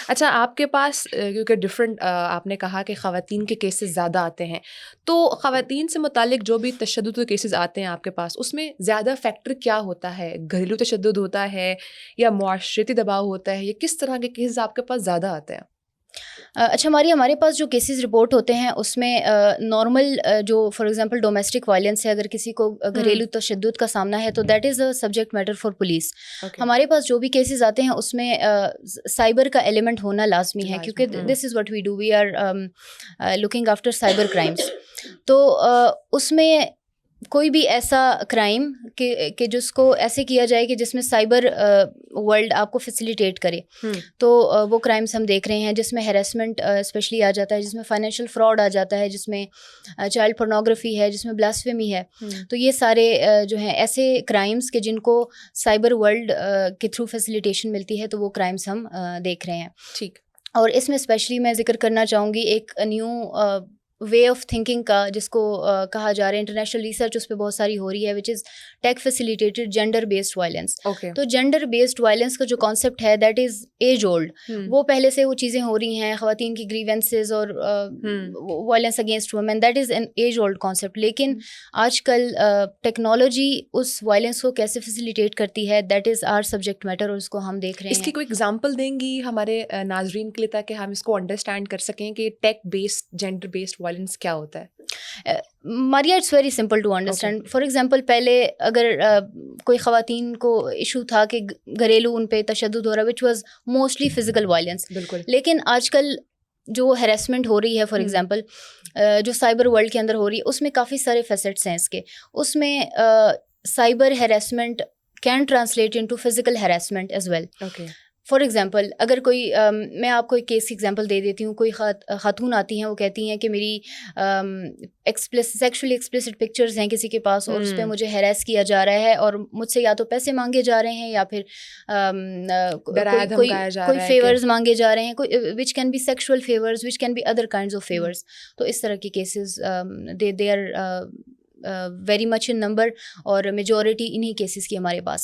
اچھا آپ کے پاس کیونکہ ڈفرینٹ آپ نے کہا کہ خواتین کے کیسز زیادہ آتے ہیں، تو خواتین سے متعلق جو بھی تشدد کے کیسز آتے ہیں آپ کے پاس، اس میں زیادہ فیکٹر کیا ہوتا ہے؟ گھریلو تشدد ہوتا ہے یا معاشرتی دباؤ ہوتا ہے، یا کس طرح کے کیسز آپ کے پاس زیادہ آتے ہیں؟ اچھا ہمارے پاس جو کیسز رپورٹ ہوتے ہیں اس میں نارمل جو فار ایگزامپل ڈومیسٹک وائلنس ہے، اگر کسی کو گھریلو تشدد کا سامنا ہے تو that is a subject matter for police. ہمارے پاس جو بھی کیسز آتے ہیں اس میں سائبر کا ایلیمنٹ ہونا لازمی ہے، کیونکہ this is what we do, we are looking after cyber crimes. تو اس میں کوئی بھی ایسا کرائم کہ جس کو ایسے کیا جائے کہ جس میں سائبر ورلڈ آپ کو فیسیلیٹیٹ کرے، تو وہ کرائمس ہم دیکھ رہے ہیں جس میں ہیراسمنٹ اسپیشلی آ جاتا ہے، جس میں فائنینشیل فراڈ آ جاتا ہے، جس میں چائلڈ پورنوگرافی ہے، جس میں بلاسفیمی ہے. تو یہ سارے جو ہیں ایسے کرائمس کہ جن کو سائبر ورلڈ کے تھرو فیسیلیٹیشن ملتی ہے، تو وہ کرائمس ہم دیکھ رہے ہیں. ٹھیک. اور اس میں اسپیشلی میں ذکر کرنا چاہوں گی ایک نیو وے آف تھنکنگ کا، جس کو کہا جا رہا ہے، انٹرنیشنل ریسرچ اس پہ بہت ساری ہو رہی ہے، وچ از ٹیک فیسیلیٹیٹڈ جینڈر بیسڈ وائلنس. تو جینڈر بیسڈ وائلنس کا جو کانسیپٹ ہے دیٹ از ایج اولڈ. وہ پہلے سے وہ چیزیں ہو رہی ہیں، خواتین کی گریونسز اور violence against women, that is an age old concept. لیکن آج کل ٹیکنالوجی اس وائلنس کو کیسے فیسیلیٹیٹ کرتی ہے، that is our subject matter, اور اس کو ہم دیکھ رہے ہیں. اس کی کوئی ایگزامپل دیں گی ہمارے ناظرین کے لیے تاکہ ہم اس کو انڈرسٹینڈ کر سکیں کہ tech based gender based violence کیا ہوتا ہے؟ Maria it's very simple to understand. For example پہلے اگر کوئی خواتین کو ایشو تھا کہ گھریلو ان پہ تشدد ہو رہا ہے، which was mostly physical violence. بالکل. لیکن آج کل جو ہیراسمنٹ ہو رہی ہے، فار ایگزامپل جو سائبر ورلڈ کے اندر ہو رہی ہے، اس میں کافی سارے فیسٹس ہیں اس کے. اس میں cyber harassment can translate into physical harassment as well. For example اگر کوئی میں آپ کو ایک کیس کی ایگزامپل دے دیتی ہوں. کوئی خاتون آتی ہیں، وہ کہتی ہیں کہ میری سیکشولی ایکسپلسٹ پکچرز ہیں کسی کے پاس، اور اس پہ مجھے ہیراس کیا جا رہا ہے، اور مجھ سے یا تو پیسے مانگے جا رہے ہیں یا پھر کوئی فیورز مانگے جا رہے ہیں، which can be sexual favours, which can be other kinds of favours. تو اس طرح کی cases they are very much in number, اور میجورٹی انہی کیسز کی ہمارے پاس